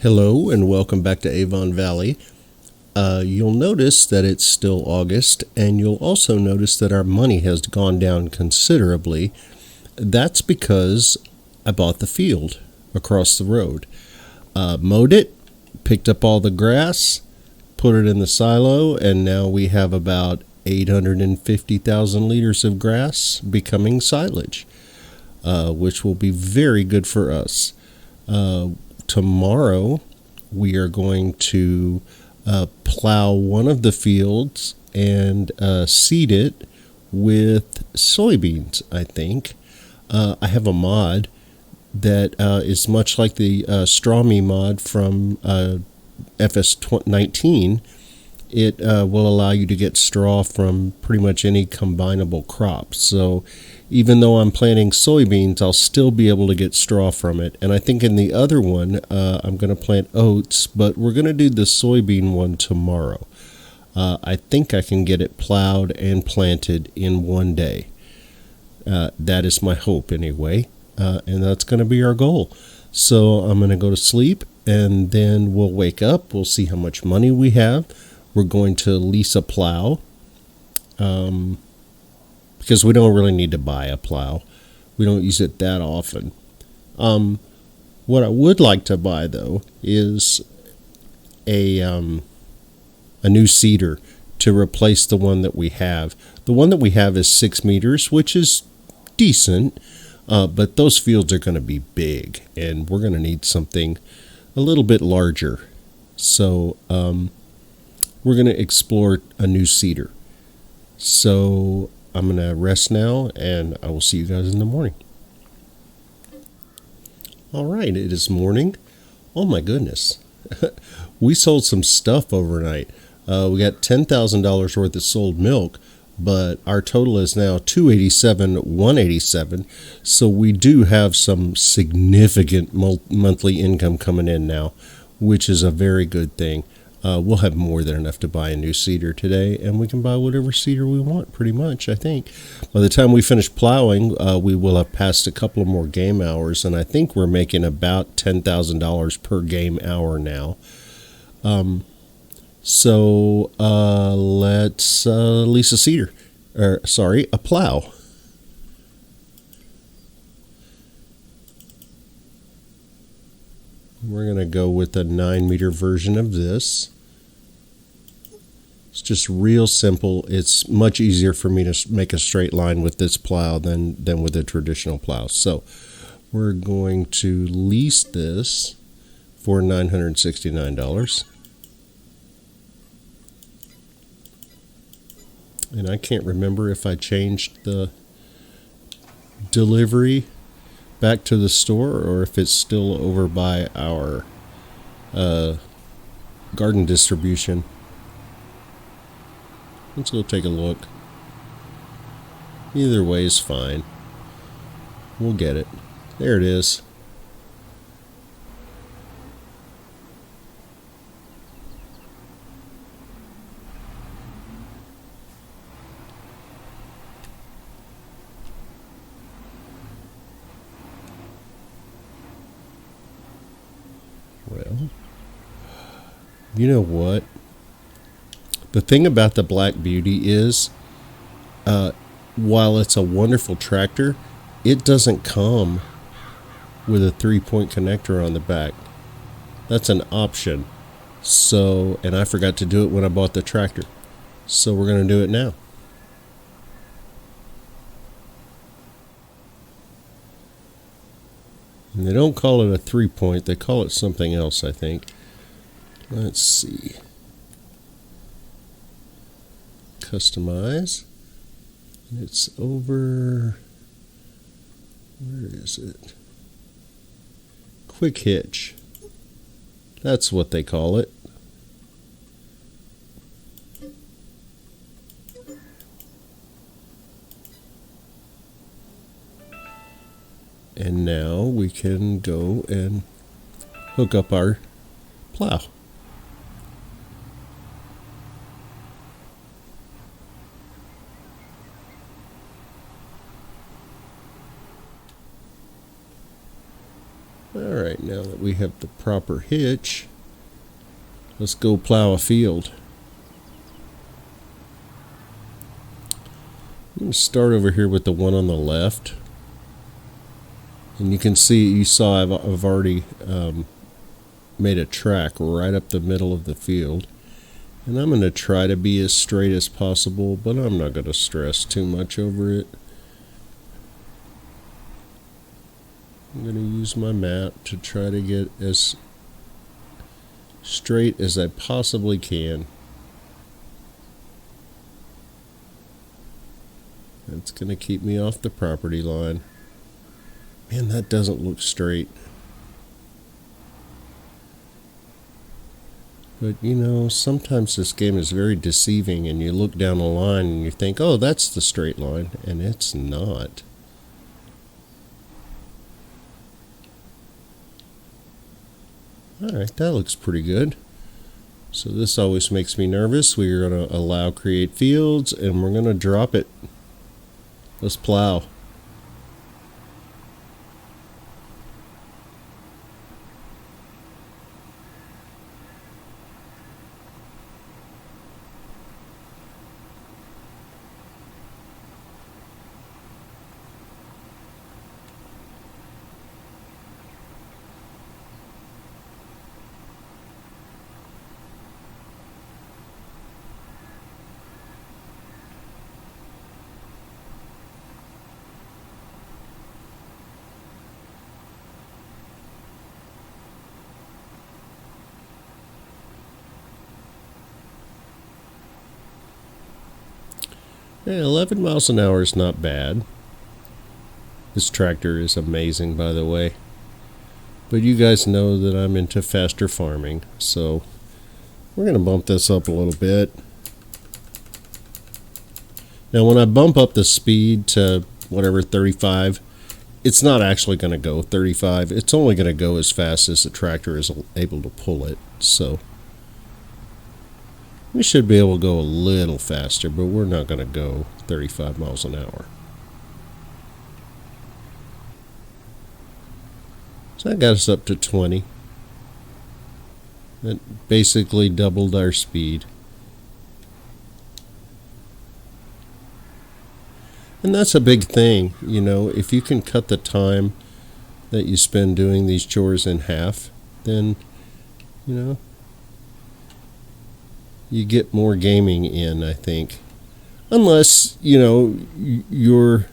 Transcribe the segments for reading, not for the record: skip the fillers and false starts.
Hello and welcome back to Avon Valley. You'll notice that it's still August, and you'll also notice that our money has gone down considerably. That's because I bought the field across the road. Mowed it, picked up all the grass, put it in the silo, and now we have about 850,000 liters of grass becoming silage, which will be very good for us. Tomorrow, we are going to plow one of the fields and seed it with soybeans, I think. I have a mod that is much like the Straw Me mod from FS19. It will allow you to get straw from pretty much any combinable crop. So even though I'm planting soybeans, I'll still be able to get straw from it. And I think in the other one, I'm going to plant oats, but we're going to do the soybean one tomorrow. I think I can get it plowed and planted in one day. That is my hope anyway, and that's going to be our goal. So I'm going to go to sleep, and then we'll wake up. We'll see how much money we have. We're going to lease a plow, because we don't really need to buy a plow. We don't use it that often. What I would like to buy, though, is a new seeder to replace the one that we have. The one that we have is 6 meters, which is decent, but those fields are going to be big, and we're going to need something a little bit larger. So we're going to explore a new seeder. So I'm going to rest now, and I will see you guys in the morning. All right, it is morning. Oh my goodness. We sold some stuff overnight. We got $10,000 worth of sold milk, but our total is now $287,187. So we do have some significant monthly income coming in now, which is a very good thing. We'll have more than enough to buy a new seeder today, and we can buy whatever seeder we want, pretty much, I think. By the time we finish plowing, we will have passed a couple of more game hours, and I think we're making about $10,000 per game hour now. So let's lease a seeder. A plow. We're going to go with a 9-meter version of this. It's just real simple. It's much easier for me to make a straight line with this plow than with a traditional plow. So we're going to lease this for $969. And I can't remember if I changed the delivery back to the store or if it's still over by our garden distribution. Let's go take a look. Either way is fine. We'll get it. There it is. Well, you know what? The thing about the Black Beauty is, while it's a wonderful tractor, it doesn't come with a 3-point connector on the back. That's an option. So, and I forgot to do it when I bought the tractor. So we're going to do it now. And they don't call it a 3-point, they call it something else, I think. Let's see. Customize. It's over. Where is it? Quick hitch. That's what they call it. And now we can go and hook up our plow. All right. Alright, now that we have the proper hitch, let's go plow a field. I'm going to start over here with the one on the left. And you can see, you saw I've already made a track right up the middle of the field. And I'm going to try to be as straight as possible, but I'm not going to stress too much over it. I'm going to use my map to try to get as straight as I possibly can. That's going to keep me off the property line. Man, that doesn't look straight. But you know, sometimes this game is very deceiving and you look down the line and you think, oh, that's the straight line, and it's not. Alright, that looks pretty good. So this always makes me nervous. We're going to allow create fields and we're going to drop it. Let's plow. Yeah, 11 miles an hour is not bad. This tractor is amazing, by the way. But you guys know that I'm into faster farming, so we're going to bump this up a little bit. Now, when I bump up the speed to whatever, 35, it's not actually going to go 35. It's only going to go as fast as the tractor is able to pull it, so we should be able to go a little faster, but we're not going to go 35 miles an hour. So that got us up to 20. That basically doubled our speed. And that's a big thing, you know, if you can cut the time that you spend doing these chores in half, then, you know, you get more gaming in, I think. Unless, you know, your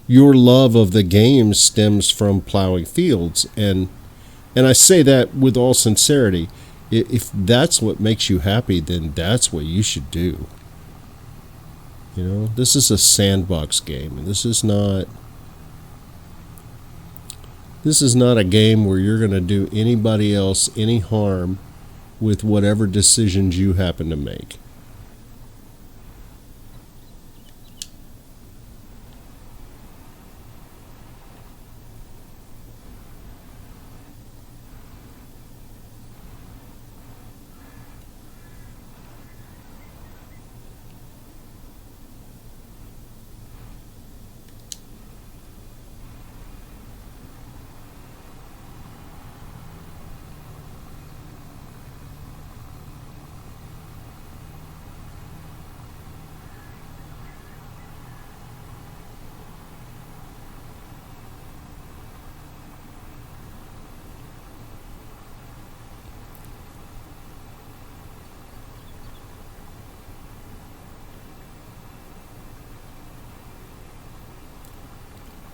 love of the game stems from plowing fields. And I say that with all sincerity. If that's what makes you happy, then that's what you should do. You know, this is a sandbox game. And this is not a game where you're going to do anybody else any harm with whatever decisions you happen to make.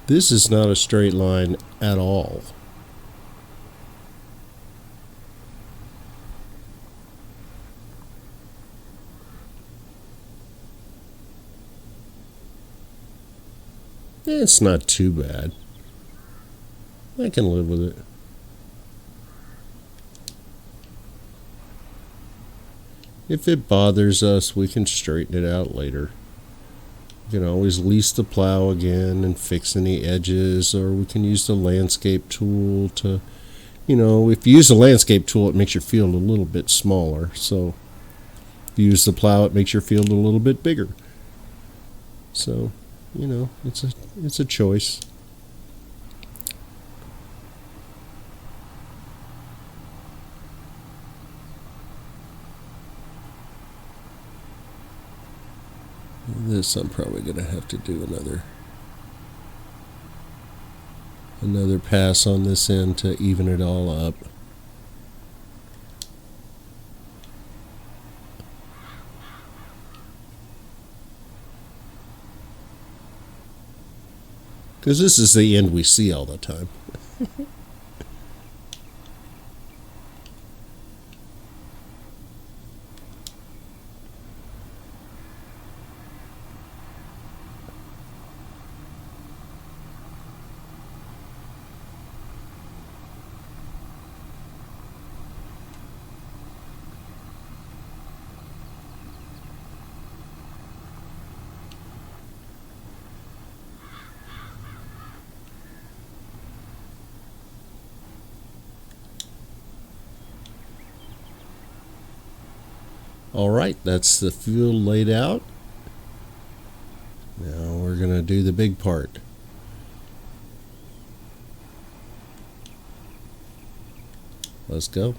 This is not a straight line at all. It's not too bad. I can live with it. If it bothers us, we can straighten it out later. We can always lease the plow again and fix any edges, or we can use the landscape tool to, you know, if you use the landscape tool, it makes your field a little bit smaller. So if you use the plow, it makes your field a little bit bigger. So, you know, it's a choice. This I'm probably going to have to do another pass on this end to even it all up. Because this is the end we see all the time. Alright, that's the field laid out. Now we're going to do the big part. Let's go.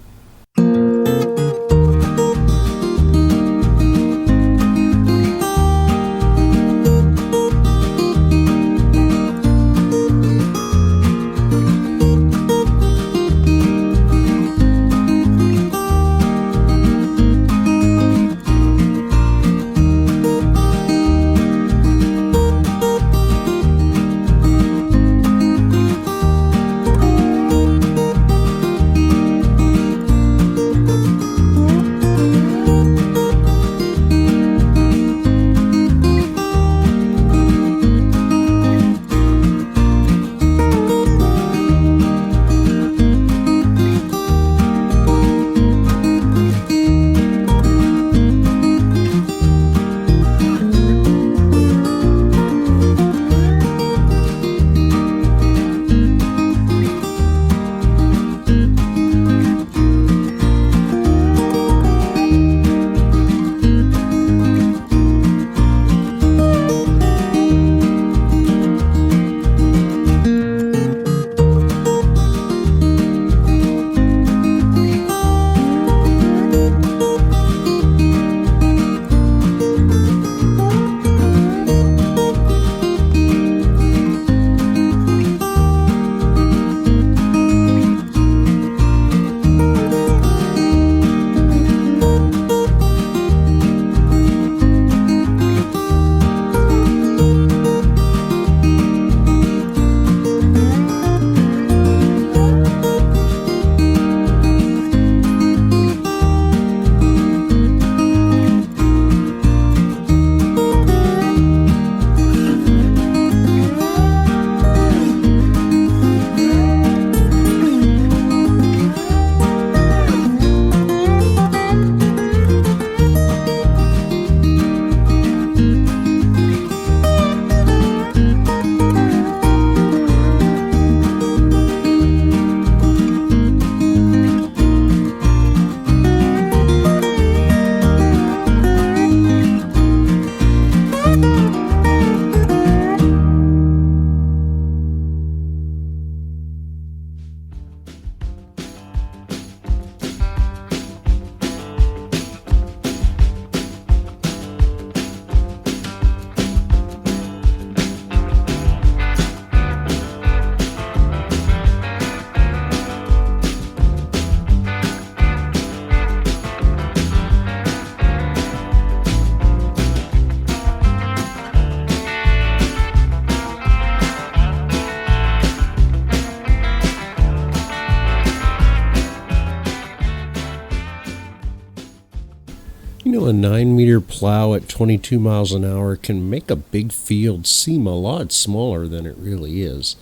You know, a 9-meter plow at 22 miles an hour can make a big field seem a lot smaller than it really is.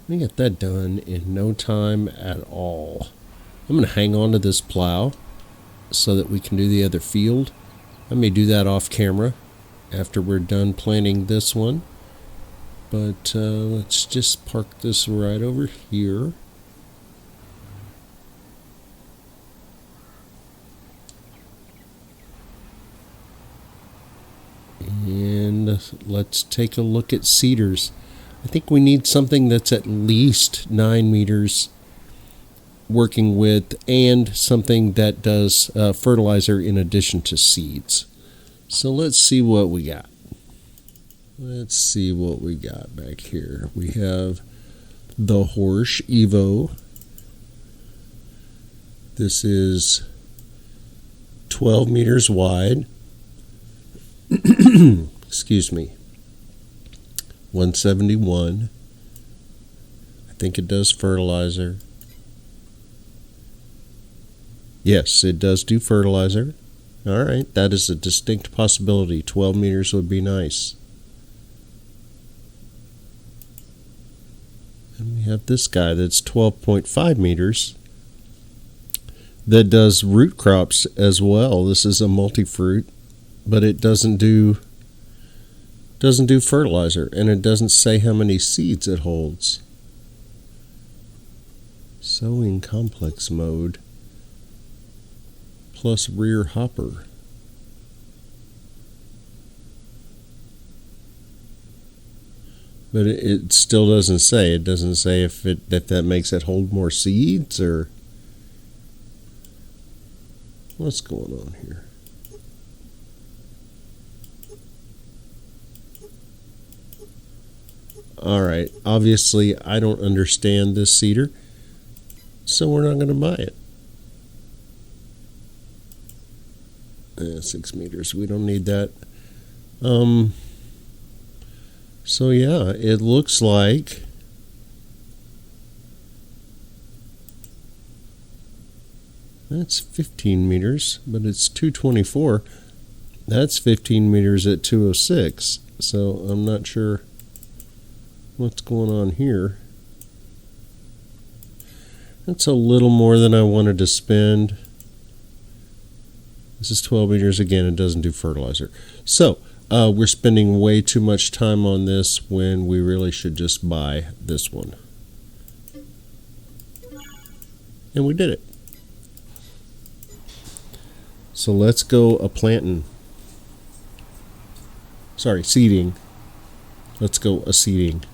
Let me get that done in no time at all. I'm going to hang on to this plow so that we can do the other field. I may do that off camera after we're done planting this one. But let's just park this right over here. And let's take a look at seeders. I think we need something that's at least 9 meters working with, and something that does fertilizer in addition to seeds. So let's see what we got. Let's see what we got back here. We have the Horsch Evo. This is 12 meters wide. Excuse me. 171. I think it does fertilizer. Yes, it does do fertilizer. All right, that is a distinct possibility. 12 meters would be nice. And we have this guy that's 12.5 meters that does root crops as well. This is a multi-fruit, but it doesn't do fertilizer, and it doesn't say how many seeds it holds. Sowing complex mode plus rear hopper. But it still doesn't say. It doesn't say if that makes it hold more seeds or what's going on here. All right. Obviously, I don't understand this seeder, so we're not going to buy it. 6 meters. We don't need that. So yeah, it looks like that's 15 meters, but it's 224. That's 15 meters at 206. So I'm not sure what's going on here. That's a little more than I wanted to spend. This is 12 meters again. It doesn't do fertilizer. So we're spending way too much time on this when we really should just buy this one. And we did it. So let's go seeding. Let's go a seeding.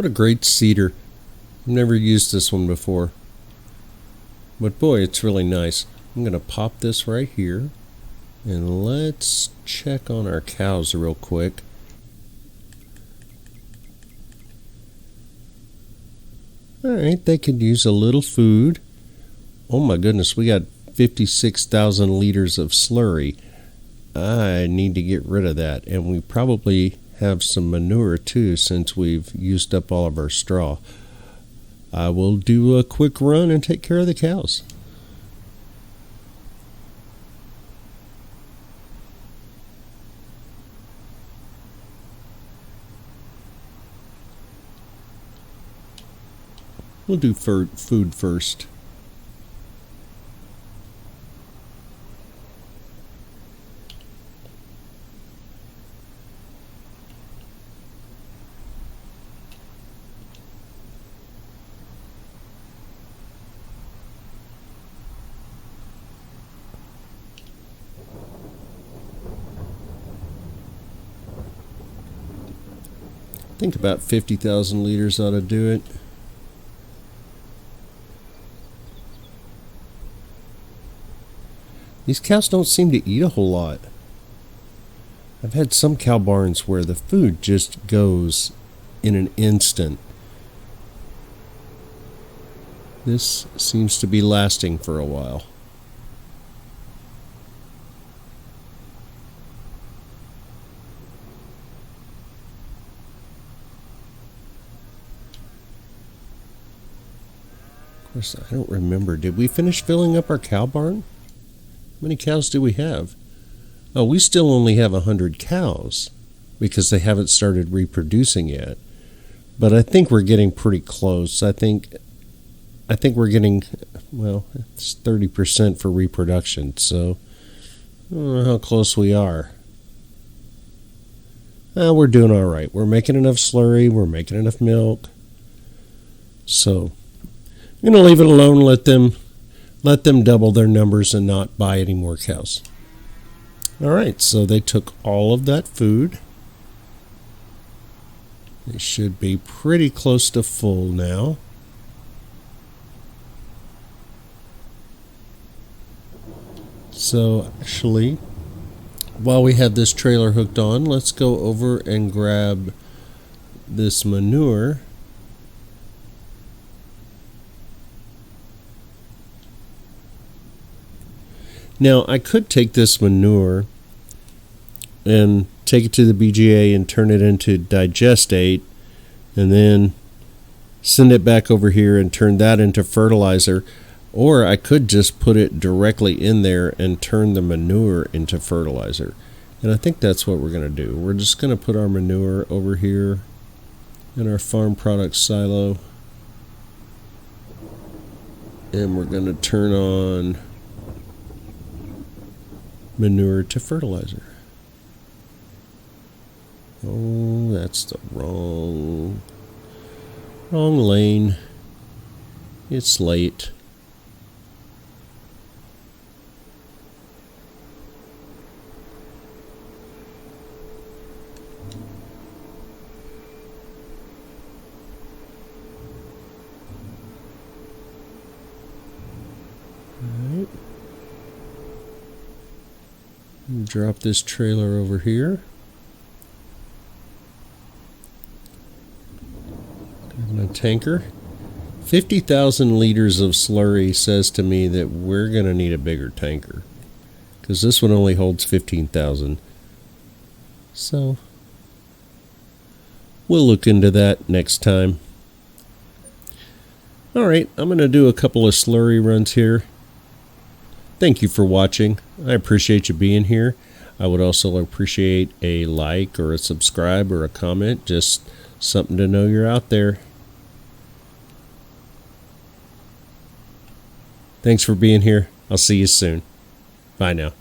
What a great cedar. I've never used this one before. But boy, it's really nice. I'm going to pop this right here. And let's check on our cows real quick. Alright, they could use a little food. Oh my goodness, we got 56,000 liters of slurry. I need to get rid of that. And we probably have some manure too, since we've used up all of our straw. I will do a quick run and take care of the cows. We'll do food first. I think about 50,000 liters ought to do it. These cows don't seem to eat a whole lot. I've had some cow barns where the food just goes in an instant. This seems to be lasting for a while. Of course, I don't remember. Did we finish filling up our cow barn? How many cows do we have? Oh, we still only have 100 cows because they haven't started reproducing yet. But I think we're getting pretty close. I think we're getting, well, it's 30% for reproduction, so I don't know how close we are. We're doing all right. We're making enough slurry. We're making enough milk. So I'm going to leave it alone, let them double their numbers and not buy any more cows. All right, so they took all of that food. They should be pretty close to full now. So actually, while we have this trailer hooked on, let's go over and grab this manure. Now, I could take this manure and take it to the BGA and turn it into digestate and then send it back over here and turn that into fertilizer. Or I could just put it directly in there and turn the manure into fertilizer. And I think that's what we're going to do. We're just going to put our manure over here in our farm product silo. And we're going to turn on manure to fertilizer. Oh, that's the wrong lane. It's late. All right. Drop this trailer over here. My tanker. 50,000 liters of slurry says to me that we're going to need a bigger tanker, because this one only holds 15,000. So we'll look into that next time. Alright, I'm going to do a couple of slurry runs here. Thank you for watching. I appreciate you being here. I would also appreciate a like or a subscribe or a comment. Just something to know you're out there. Thanks for being here. I'll see you soon. Bye now.